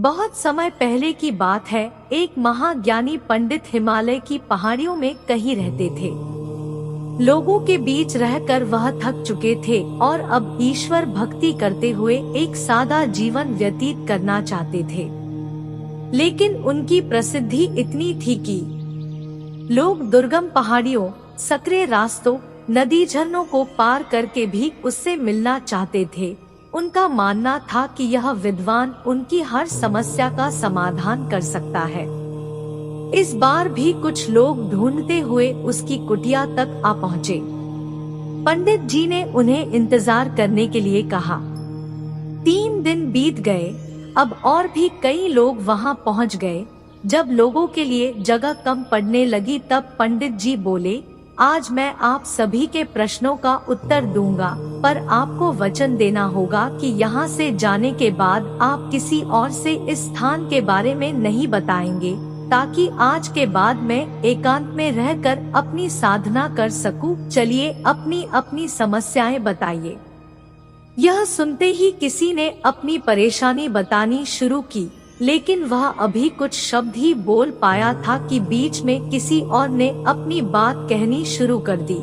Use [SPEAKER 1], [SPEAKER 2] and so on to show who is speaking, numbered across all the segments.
[SPEAKER 1] बहुत समय पहले की बात है। एक महाज्ञानी पंडित हिमालय की पहाड़ियों में कहीं रहते थे। लोगों के बीच रहकर वह थक चुके थे और अब ईश्वर भक्ति करते हुए एक सादा जीवन व्यतीत करना चाहते थे। लेकिन उनकी प्रसिद्धि इतनी थी कि लोग दुर्गम पहाड़ियों, सकरे रास्तों, नदी झरनों को पार करके भी उससे मिलना चाहते थे। उनका मानना था कि यह विद्वान उनकी हर समस्या का समाधान कर सकता है। इस बार भी कुछ लोग ढूंढते हुए उसकी कुटिया तक आ पहुँचे। पंडित जी ने उन्हें इंतजार करने के लिए कहा। 3 दिन बीत गए। अब और भी कई लोग वहां पहुंच गए। जब लोगों के लिए जगह कम पड़ने लगी तब पंडित जी बोले, आज मैं आप सभी के प्रश्नों का उत्तर दूंगा, पर आपको वचन देना होगा कि यहाँ से जाने के बाद आप किसी और से इस स्थान के बारे में नहीं बताएंगे, ताकि आज के बाद मैं एकांत में रहकर अपनी साधना कर सकूं। चलिए अपनी अपनी समस्याएं बताइए। यह सुनते ही किसी ने अपनी परेशानी बतानी शुरू की, लेकिन वह अभी कुछ शब्द ही बोल पाया था कि बीच में किसी और ने अपनी बात कहनी शुरू कर दी।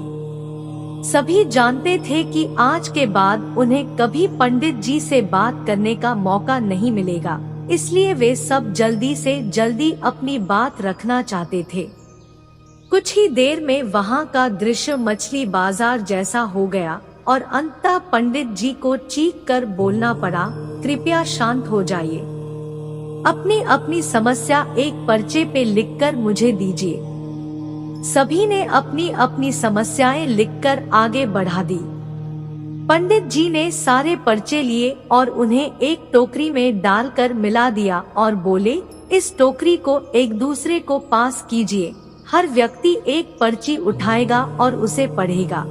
[SPEAKER 1] सभी जानते थे कि आज के बाद उन्हें कभी पंडित जी से बात करने का मौका नहीं मिलेगा, इसलिए वे सब जल्दी से जल्दी अपनी बात रखना चाहते थे। कुछ ही देर में वहां का दृश्य मछली बाजार जैसा हो गया और अंततः पंडित जी को चीख कर बोलना पड़ा, कृपया शांत हो जाइए। अपनी अपनी समस्या एक पर्चे पे लिखकर मुझे दीजिए। सभी ने अपनी अपनी समस्याएं लिखकर आगे बढ़ा दी। पंडित जी ने सारे पर्चे लिए और उन्हें एक टोकरी में डालकर मिला दिया और बोले, इस टोकरी को एक दूसरे को पास कीजिए। हर व्यक्ति एक पर्ची उठाएगा और उसे पढ़ेगा।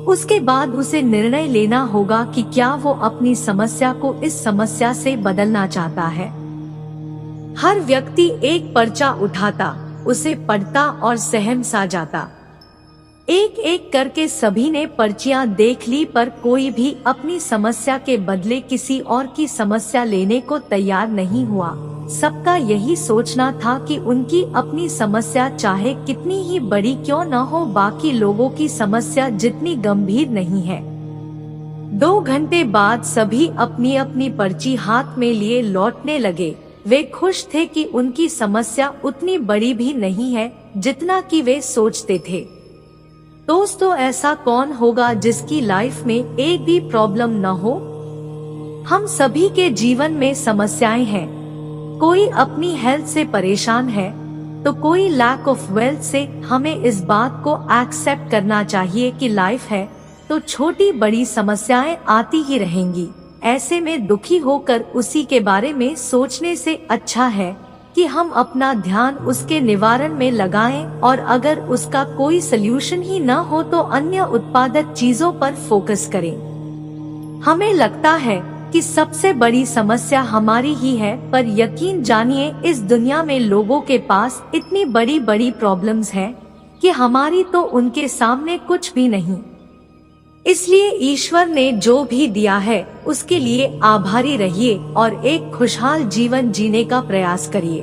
[SPEAKER 1] उसके बाद उसे निर्णय लेना होगा कि क्या वो अपनी समस्या को इस समस्या से बदलना चाहता है। हर व्यक्ति एक पर्चा उठाता, उसे पढ़ता और सहम सा जाता। एक एक करके सभी ने पर्चियां देख ली, पर कोई भी अपनी समस्या के बदले किसी और की समस्या लेने को तैयार नहीं हुआ। सबका यही सोचना था कि उनकी अपनी समस्या चाहे कितनी ही बड़ी क्यों न हो, बाकी लोगों की समस्या जितनी गंभीर नहीं है। 2 घंटे बाद सभी अपनी अपनी पर्ची हाथ में लिए लौटने लगे। वे खुश थे कि उनकी समस्या उतनी बड़ी भी नहीं है जितना कि वे सोचते थे। दोस्तों, ऐसा कौन होगा जिसकी लाइफ में एक भी प्रॉब्लम न हो? हम सभी के जीवन में समस्याएं हैं। कोई अपनी हेल्थ से परेशान है तो कोई लैक ऑफ वेल्थ से। हमें इस बात को एक्सेप्ट करना चाहिए कि लाइफ है तो छोटी बड़ी समस्याएं आती ही रहेंगी। ऐसे में दुखी होकर उसी के बारे में सोचने से अच्छा है कि हम अपना ध्यान उसके निवारण में लगाएं, और अगर उसका कोई सल्यूशन ही न हो तो अन्य उत्पादक चीजों पर फोकस करें। हमें लगता है कि सबसे बड़ी समस्या हमारी ही है, पर यकीन जानिए इस दुनिया में लोगों के पास इतनी बड़ी बड़ी प्रॉब्लम्स हैं कि हमारी तो उनके सामने कुछ भी नहीं। इसलिए ईश्वर ने जो भी दिया है उसके लिए आभारी रहिए और एक खुशहाल जीवन जीने का प्रयास करिए।